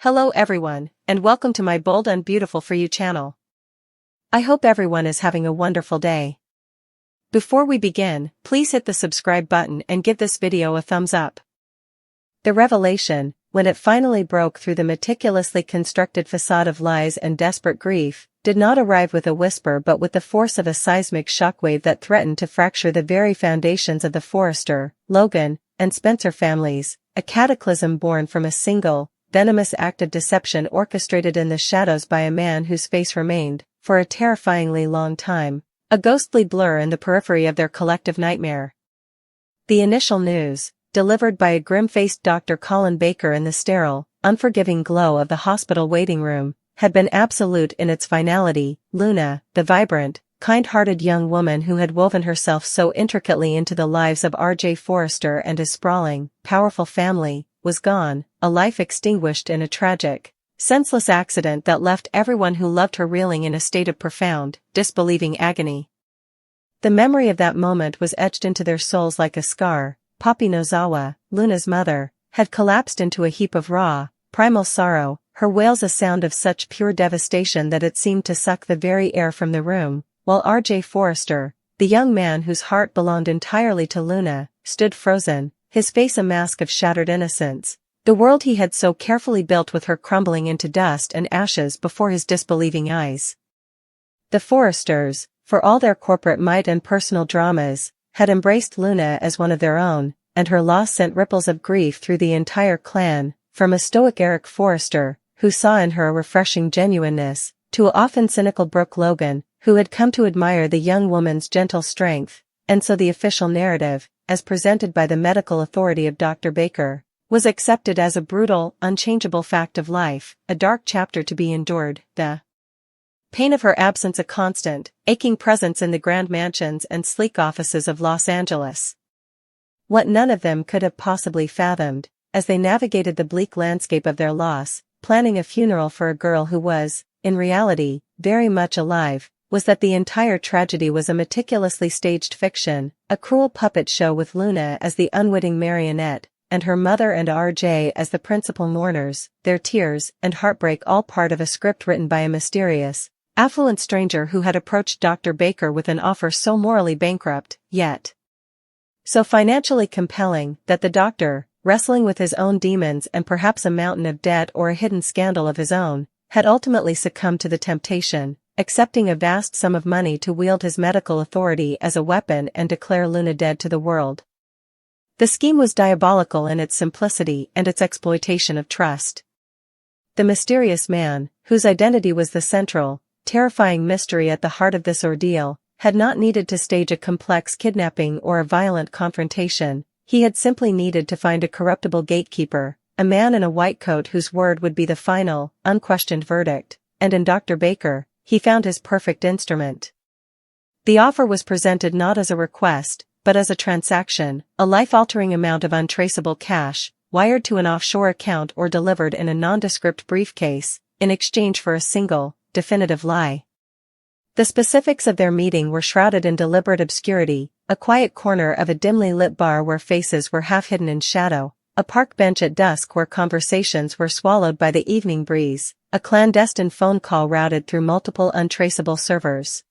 Hello everyone, and welcome to my Bold and Beautiful for You channel. I hope everyone is having a wonderful day. Before we begin, please hit the subscribe button and give this video a thumbs up. The revelation, when it finally broke through the meticulously constructed facade of lies and desperate grief, did not arrive with a whisper but with the force of a seismic shockwave that threatened to fracture the very foundations of the Forrester, Logan, and Spencer families, a cataclysm born from a single, venomous act of deception orchestrated in the shadows by a man whose face remained, for a terrifyingly long time, a ghostly blur in the periphery of their collective nightmare. The initial news, delivered by a grim-faced Dr. Colin Baker in the sterile, unforgiving glow of the hospital waiting room, had been absolute in its finality. Luna, the vibrant, kind-hearted young woman who had woven herself so intricately into the lives of R.J. Forrester and his sprawling, powerful family, was gone, a life extinguished in a tragic, senseless accident that left everyone who loved her reeling in a state of profound, disbelieving agony. The memory of that moment was etched into their souls like a scar. Poppy Nozawa, Luna's mother, had collapsed into a heap of raw, primal sorrow, her wails a sound of such pure devastation that it seemed to suck the very air from the room, while R.J. Forrester, the young man whose heart belonged entirely to Luna, stood frozen, his face a mask of shattered innocence, the world he had so carefully built with her crumbling into dust and ashes before his disbelieving eyes. The Forresters, for all their corporate might and personal dramas, had embraced Luna as one of their own, and her loss sent ripples of grief through the entire clan, from a stoic Eric Forrester, who saw in her a refreshing genuineness, to a often cynical Brooke Logan, who had come to admire the young woman's gentle strength, and so the official narrative, as presented by the medical authority of Dr. Baker, was accepted as a brutal, unchangeable fact of life, a dark chapter to be endured, the pain of her absence a constant, aching presence in the grand mansions and sleek offices of Los Angeles. What none of them could have possibly fathomed, as they navigated the bleak landscape of their loss, planning a funeral for a girl who was, in reality, very much alive, was that the entire tragedy was a meticulously staged fiction, a cruel puppet show with Luna as the unwitting marionette, and her mother and R.J. as the principal mourners, their tears and heartbreak all part of a script written by a mysterious, affluent stranger who had approached Dr. Baker with an offer so morally bankrupt, yet so financially compelling, that the doctor, wrestling with his own demons and perhaps a mountain of debt or a hidden scandal of his own, had ultimately succumbed to the temptation, accepting a vast sum of money to wield his medical authority as a weapon and declare Luna dead to the world. The scheme was diabolical in its simplicity and its exploitation of trust. The mysterious man, whose identity was the central, terrifying mystery at the heart of this ordeal, had not needed to stage a complex kidnapping or a violent confrontation. He had simply needed to find a corruptible gatekeeper, a man in a white coat whose word would be the final, unquestioned verdict, and in Dr. Baker, he found his perfect instrument. The offer was presented not as a request, but as a transaction, a life-altering amount of untraceable cash, wired to an offshore account or delivered in a nondescript briefcase, in exchange for a single, definitive lie. The specifics of their meeting were shrouded in deliberate obscurity, a quiet corner of a dimly lit bar where faces were half hidden in shadow, a park bench at dusk where conversations were swallowed by the evening breeze, a clandestine phone call routed through multiple untraceable servers.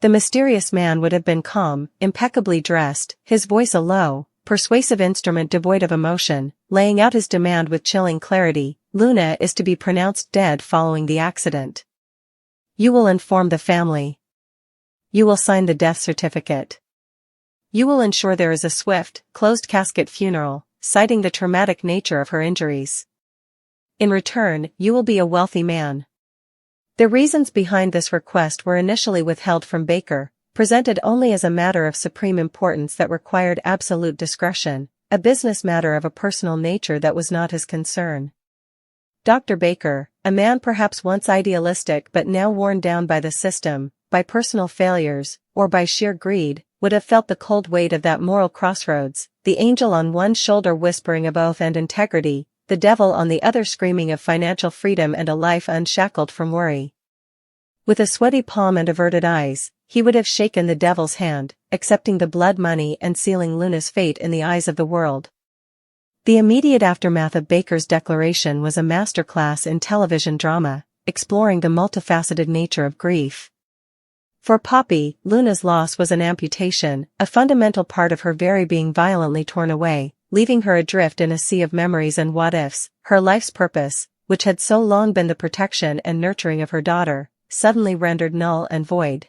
The mysterious man would have been calm, impeccably dressed, his voice a low, persuasive instrument devoid of emotion, laying out his demand with chilling clarity. Luna is to be pronounced dead following the accident. You will inform the family. You will sign the death certificate. You will ensure there is a swift, closed-casket funeral, citing the traumatic nature of her injuries. In return, you will be a wealthy man. The reasons behind this request were initially withheld from Baker, presented only as a matter of supreme importance that required absolute discretion, a business matter of a personal nature that was not his concern. Dr. Baker, a man perhaps once idealistic but now worn down by the system, by personal failures, or by sheer greed, would have felt the cold weight of that moral crossroads, the angel on one shoulder whispering of oath and integrity, the devil on the other screaming of financial freedom and a life unshackled from worry. With a sweaty palm and averted eyes, he would have shaken the devil's hand, accepting the blood money and sealing Luna's fate in the eyes of the world. The immediate aftermath of Baker's declaration was a masterclass in television drama, exploring the multifaceted nature of grief. For Poppy, Luna's loss was an amputation, a fundamental part of her very being violently torn away, leaving her adrift in a sea of memories and what-ifs. Her life's purpose, which had so long been the protection and nurturing of her daughter, suddenly rendered null and void.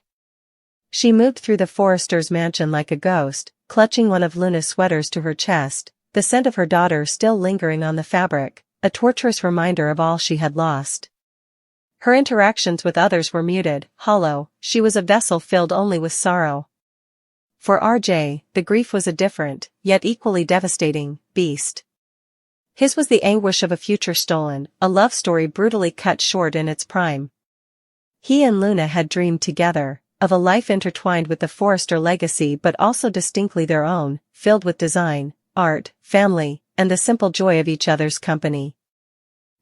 She moved through the Forresters' mansion like a ghost, clutching one of Luna's sweaters to her chest, the scent of her daughter still lingering on the fabric, a torturous reminder of all she had lost. Her interactions with others were muted, hollow. She was a vessel filled only with sorrow. For RJ, the grief was a different, yet equally devastating, beast. His was the anguish of a future stolen, a love story brutally cut short in its prime. He and Luna had dreamed together, of a life intertwined with the Forrester legacy but also distinctly their own, filled with design, art, family, and the simple joy of each other's company.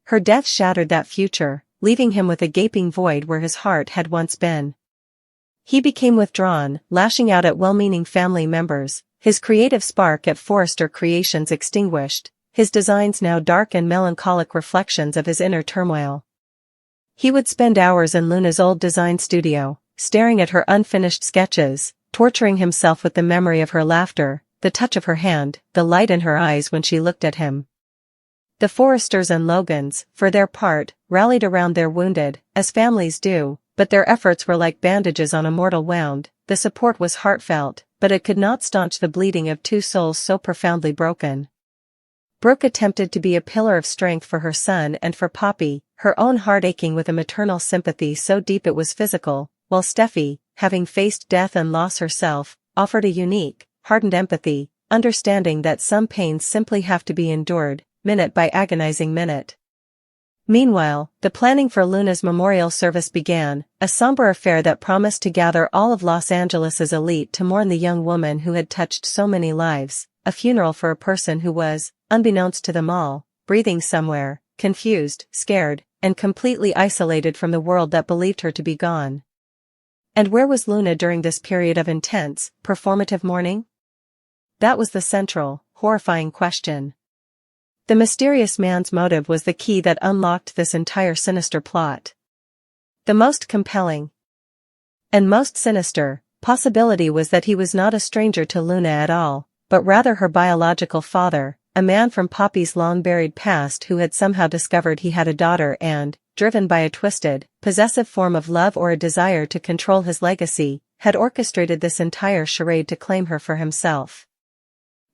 Her death shattered that future, leaving him with a gaping void where his heart had once been. He became withdrawn, lashing out at well-meaning family members, his creative spark at Forrester Creations extinguished, his designs now dark and melancholic reflections of his inner turmoil. He would spend hours in Luna's old design studio, staring at her unfinished sketches, torturing himself with the memory of her laughter, the touch of her hand, the light in her eyes when she looked at him. The Forresters and Logans, for their part, rallied around their wounded, as families do, but their efforts were like bandages on a mortal wound. The support was heartfelt, but it could not staunch the bleeding of two souls so profoundly broken. Brooke attempted to be a pillar of strength for her son and for Poppy, her own heart aching with a maternal sympathy so deep it was physical, while Steffi, having faced death and loss herself, offered a unique, hardened empathy, understanding that some pains simply have to be endured, minute by agonizing minute. Meanwhile, the planning for Luna's memorial service began, a somber affair that promised to gather all of Los Angeles's elite to mourn the young woman who had touched so many lives, a funeral for a person who was, unbeknownst to them all, breathing somewhere, confused, scared, and completely isolated from the world that believed her to be gone. And where was Luna during this period of intense, performative mourning? That was the central, horrifying question. The mysterious man's motive was the key that unlocked this entire sinister plot. The most compelling and most sinister possibility was that he was not a stranger to Luna at all, but rather her biological father, a man from Poppy's long-buried past who had somehow discovered he had a daughter and, driven by a twisted, possessive form of love or a desire to control his legacy, had orchestrated this entire charade to claim her for himself.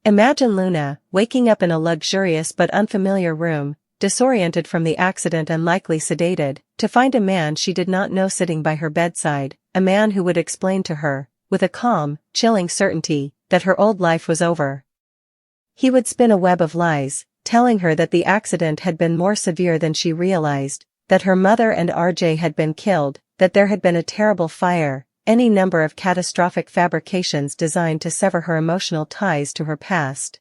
Imagine Luna, waking up in a luxurious but unfamiliar room, disoriented from the accident and likely sedated, to find a man she did not know sitting by her bedside, a man who would explain to her, with a calm, chilling certainty, that her old life was over. He would spin a web of lies, telling her that the accident had been more severe than she realized, that her mother and RJ had been killed, that there had been a terrible fire, any number of catastrophic fabrications designed to sever her emotional ties to her past.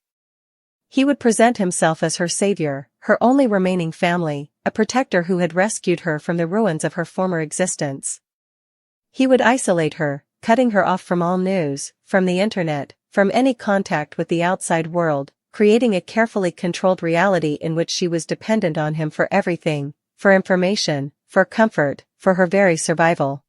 He would present himself as her savior, her only remaining family, a protector who had rescued her from the ruins of her former existence. He would isolate her, cutting her off from all news, from the internet, from any contact with the outside world, creating a carefully controlled reality in which she was dependent on him for everything, for information, for comfort, for her very survival.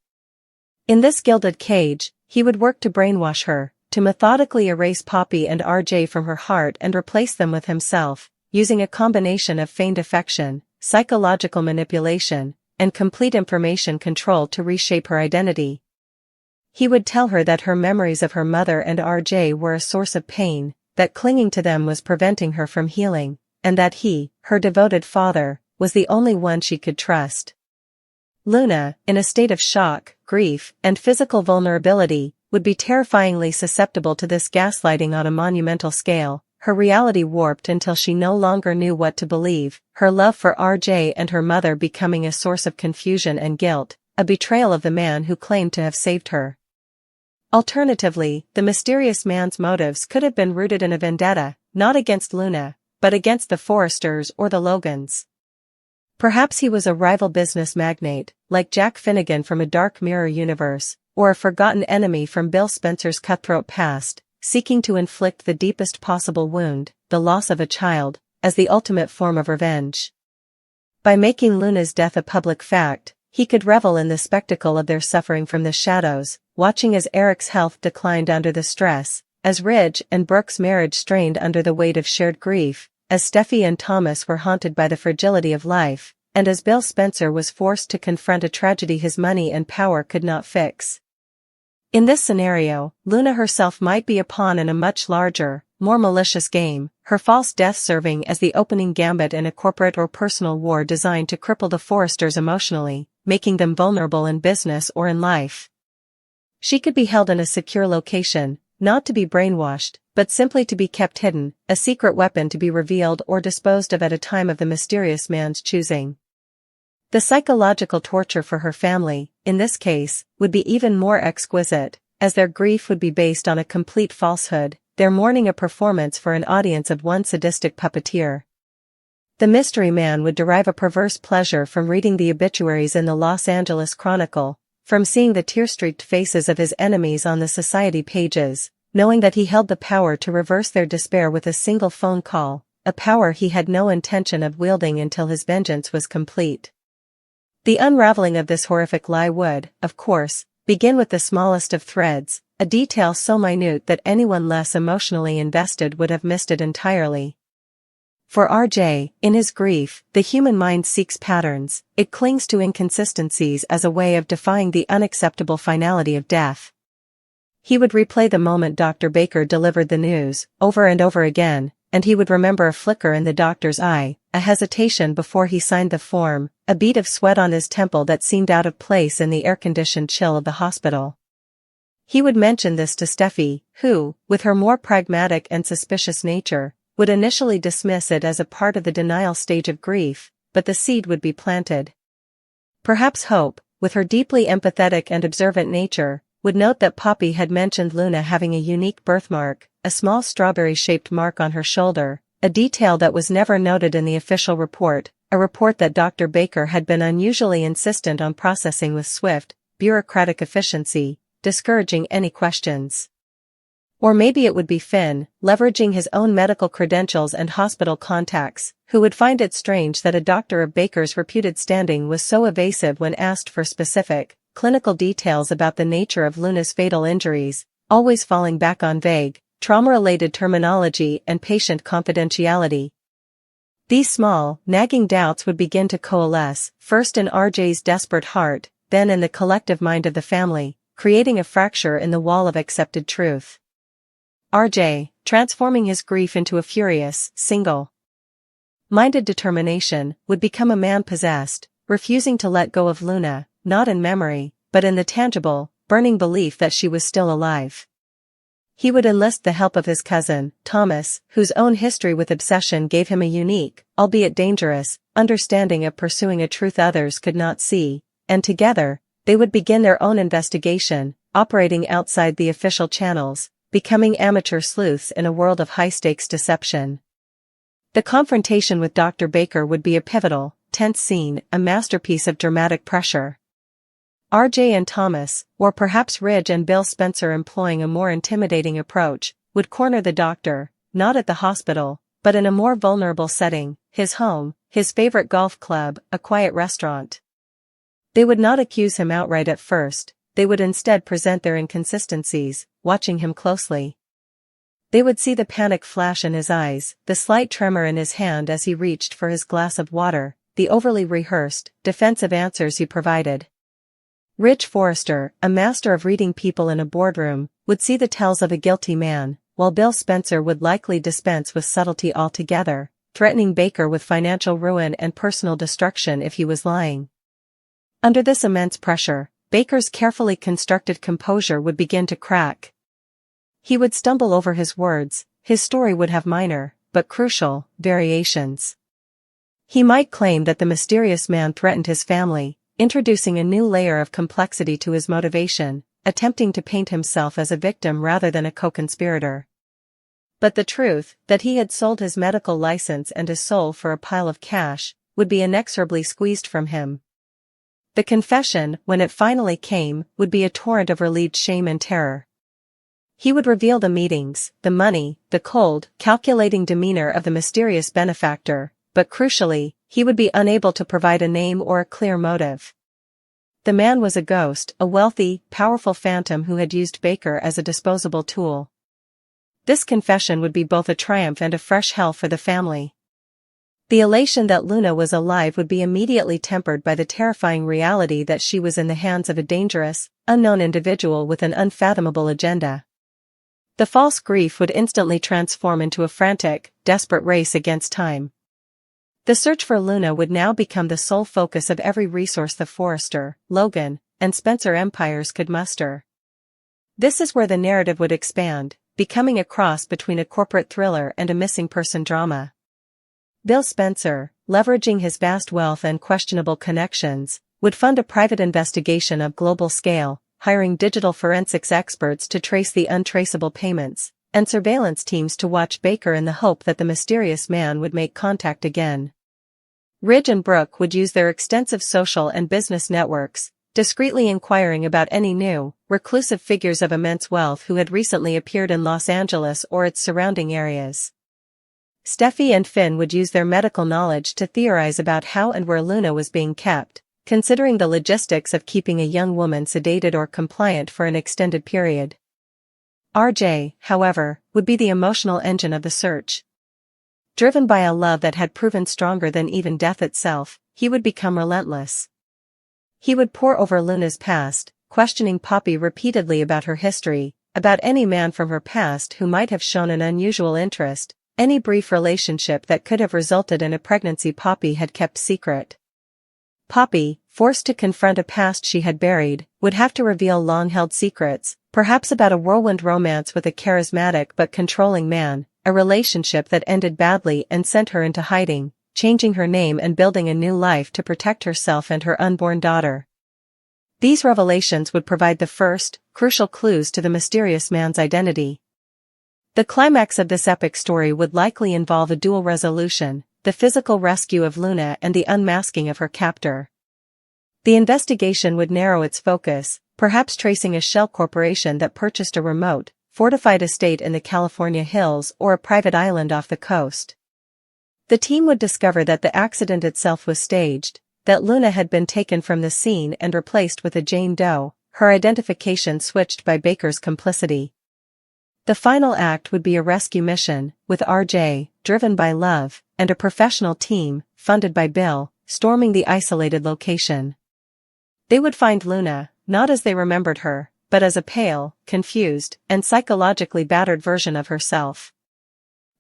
In this gilded cage, he would work to brainwash her, to methodically erase Poppy and RJ from her heart and replace them with himself, using a combination of feigned affection, psychological manipulation, and complete information control to reshape her identity. He would tell her that her memories of her mother and RJ were a source of pain, that clinging to them was preventing her from healing, and that he, her devoted father, was the only one she could trust. Luna, in a state of shock, grief, and physical vulnerability, would be terrifyingly susceptible to this gaslighting on a monumental scale, her reality warped until she no longer knew what to believe, her love for RJ and her mother becoming a source of confusion and guilt, a betrayal of the man who claimed to have saved her. Alternatively, the mysterious man's motives could have been rooted in a vendetta, not against Luna, but against the Forresters or the Logans. Perhaps he was a rival business magnate, like Jack Finnegan from a Dark Mirror universe, or a forgotten enemy from Bill Spencer's cutthroat past, seeking to inflict the deepest possible wound, the loss of a child, as the ultimate form of revenge. By making Luna's death a public fact, he could revel in the spectacle of their suffering from the shadows, watching as Eric's health declined under the stress, as Ridge and Brooke's marriage strained under the weight of shared grief, as Steffi and Thomas were haunted by the fragility of life, and as Bill Spencer was forced to confront a tragedy his money and power could not fix. In this scenario, Luna herself might be a pawn in a much larger, more malicious game, her false death serving as the opening gambit in a corporate or personal war designed to cripple the Forresters emotionally, making them vulnerable in business or in life. She could be held in a secure location, not to be brainwashed, but simply to be kept hidden, a secret weapon to be revealed or disposed of at a time of the mysterious man's choosing. The psychological torture for her family, in this case, would be even more exquisite, as their grief would be based on a complete falsehood, their mourning a performance for an audience of one sadistic puppeteer. The mystery man would derive a perverse pleasure from reading the obituaries in the Los Angeles Chronicle, from seeing the tear-streaked faces of his enemies on the society pages, knowing that he held the power to reverse their despair with a single phone call, a power he had no intention of wielding until his vengeance was complete. The unraveling of this horrific lie would, of course, begin with the smallest of threads, a detail so minute that anyone less emotionally invested would have missed it entirely. For RJ, in his grief, the human mind seeks patterns, it clings to inconsistencies as a way of defying the unacceptable finality of death. He would replay the moment Dr. Baker delivered the news, over and over again, and he would remember a flicker in the doctor's eye, a hesitation before he signed the form, a bead of sweat on his temple that seemed out of place in the air-conditioned chill of the hospital. He would mention this to Steffi, who, with her more pragmatic and suspicious nature, would initially dismiss it as a part of the denial stage of grief, but the seed would be planted. Perhaps Hope, with her deeply empathetic and observant nature, would note that Poppy had mentioned Luna having a unique birthmark, a small strawberry-shaped mark on her shoulder, a detail that was never noted in the official report, a report that Dr. Baker had been unusually insistent on processing with swift, bureaucratic efficiency, discouraging any questions. Or maybe it would be Finn, leveraging his own medical credentials and hospital contacts, who would find it strange that a doctor of Baker's reputed standing was so evasive when asked for specific, clinical details about the nature of Luna's fatal injuries, always falling back on vague, trauma-related terminology and patient confidentiality. These small, nagging doubts would begin to coalesce, first in RJ's desperate heart, then in the collective mind of the family, creating a fracture in the wall of accepted truth. RJ, transforming his grief into a furious, single-minded determination, would become a man possessed, refusing to let go of Luna, not in memory, but in the tangible, burning belief that she was still alive. He would enlist the help of his cousin, Thomas, whose own history with obsession gave him a unique, albeit dangerous, understanding of pursuing a truth others could not see, and together, they would begin their own investigation, operating outside the official channels, becoming amateur sleuths in a world of high-stakes deception. The confrontation with Dr. Baker would be a pivotal, tense scene, a masterpiece of dramatic pressure. RJ and Thomas, or perhaps Ridge and Bill Spencer employing a more intimidating approach, would corner the doctor, not at the hospital, but in a more vulnerable setting, his home, his favorite golf club, a quiet restaurant. They would not accuse him outright at first, they would instead present their inconsistencies, watching him closely. They would see the panic flash in his eyes, the slight tremor in his hand as he reached for his glass of water, the overly rehearsed, defensive answers he provided. Rich Forrester, a master of reading people in a boardroom, would see the tells of a guilty man, while Bill Spencer would likely dispense with subtlety altogether, threatening Baker with financial ruin and personal destruction if he was lying. Under this immense pressure, Baker's carefully constructed composure would begin to crack. He would stumble over his words, his story would have minor, but crucial, variations. He might claim that the mysterious man threatened his family, introducing a new layer of complexity to his motivation, attempting to paint himself as a victim rather than a co-conspirator. But the truth, that he had sold his medical license and his soul for a pile of cash, would be inexorably squeezed from him. The confession, when it finally came, would be a torrent of relieved shame and terror. He would reveal the meetings, the money, the cold, calculating demeanor of the mysterious benefactor, but crucially, he would be unable to provide a name or a clear motive. The man was a ghost, a wealthy, powerful phantom who had used Baker as a disposable tool. This confession would be both a triumph and a fresh hell for the family. The elation that Luna was alive would be immediately tempered by the terrifying reality that she was in the hands of a dangerous, unknown individual with an unfathomable agenda. The false grief would instantly transform into a frantic, desperate race against time. The search for Luna would now become the sole focus of every resource the Forrester, Logan, and Spencer empires could muster. This is where the narrative would expand, becoming a cross between a corporate thriller and a missing person drama. Bill Spencer, leveraging his vast wealth and questionable connections, would fund a private investigation of global scale, hiring digital forensics experts to trace the untraceable payments, and surveillance teams to watch Baker in the hope that the mysterious man would make contact again. Ridge and Brooke would use their extensive social and business networks, discreetly inquiring about any new, reclusive figures of immense wealth who had recently appeared in Los Angeles or its surrounding areas. Steffi and Finn would use their medical knowledge to theorize about how and where Luna was being kept, considering the logistics of keeping a young woman sedated or compliant for an extended period. RJ, however, would be the emotional engine of the search. Driven by a love that had proven stronger than even death itself, he would become relentless. He would pore over Luna's past, questioning Poppy repeatedly about her history, about any man from her past who might have shown an unusual interest, any brief relationship that could have resulted in a pregnancy Poppy had kept secret. Poppy, forced to confront a past she had buried, would have to reveal long-held secrets, perhaps about a whirlwind romance with a charismatic but controlling man, a relationship that ended badly and sent her into hiding, changing her name and building a new life to protect herself and her unborn daughter. These revelations would provide the first, crucial clues to the mysterious man's identity. The climax of this epic story would likely involve a dual resolution, the physical rescue of Luna and the unmasking of her captor. The investigation would narrow its focus, perhaps tracing a shell corporation that purchased a remote, fortified estate in the California hills or a private island off the coast. The team would discover that the accident itself was staged, that Luna had been taken from the scene and replaced with a Jane Doe, her identification switched by Baker's complicity. The final act would be a rescue mission, with RJ, driven by love, and a professional team, funded by Bill, storming the isolated location. They would find Luna, not as they remembered her, but as a pale, confused, and psychologically battered version of herself.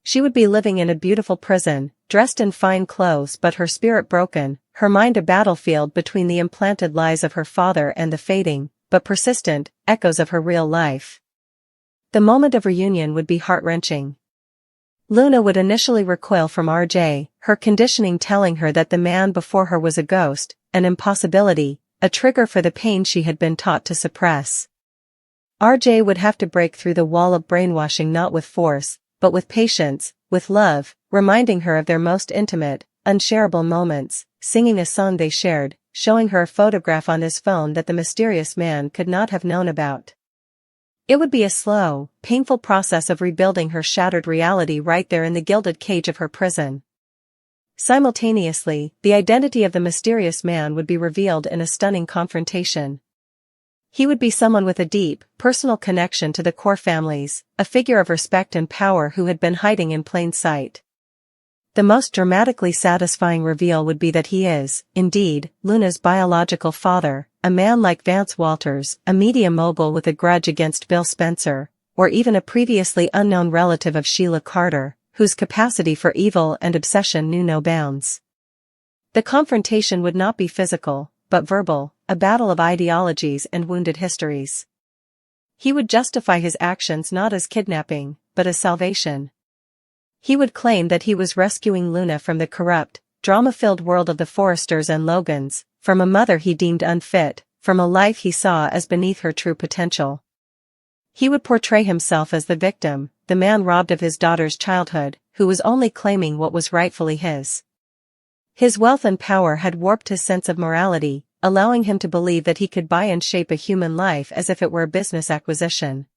She would be living in a beautiful prison, dressed in fine clothes but her spirit broken, her mind a battlefield between the implanted lies of her father and the fading, but persistent, echoes of her real life. The moment of reunion would be heart-wrenching. Luna would initially recoil from RJ, her conditioning telling her that the man before her was a ghost, an impossibility, a trigger for the pain she had been taught to suppress. RJ would have to break through the wall of brainwashing not with force, but with patience, with love, reminding her of their most intimate, unshareable moments, singing a song they shared, showing her a photograph on his phone that the mysterious man could not have known about. It would be a slow, painful process of rebuilding her shattered reality right there in the gilded cage of her prison. Simultaneously, the identity of the mysterious man would be revealed in a stunning confrontation. He would be someone with a deep, personal connection to the core families, a figure of respect and power who had been hiding in plain sight. The most dramatically satisfying reveal would be that he is, indeed, Luna's biological father, a man like Vance Walters, a media mogul with a grudge against Bill Spencer, or even a previously unknown relative of Sheila Carter, whose capacity for evil and obsession knew no bounds. The confrontation would not be physical, but verbal, a battle of ideologies and wounded histories. He would justify his actions not as kidnapping, but as salvation. He would claim that he was rescuing Luna from the corrupt, drama-filled world of the Forresters and Logans, from a mother he deemed unfit, from a life he saw as beneath her true potential. He would portray himself as the victim, the man robbed of his daughter's childhood, who was only claiming what was rightfully his. His wealth and power had warped his sense of morality, allowing him to believe that he could buy and shape a human life as if it were a business acquisition.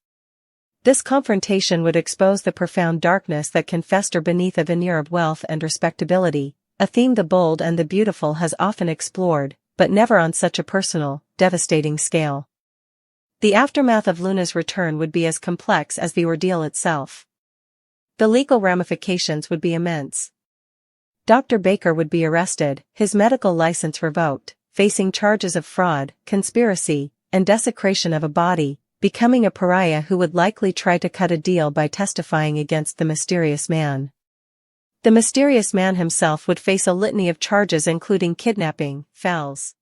This confrontation would expose the profound darkness that can fester beneath a veneer of wealth and respectability, a theme the bold and the beautiful has often explored, but never on such a personal, devastating scale. The aftermath of Luna's return would be as complex as the ordeal itself. The legal ramifications would be immense. Dr. Baker would be arrested, his medical license revoked, facing charges of fraud, conspiracy, and desecration of a body, becoming a pariah who would likely try to cut a deal by testifying against the mysterious man. The mysterious man himself would face a litany of charges including kidnapping, fells,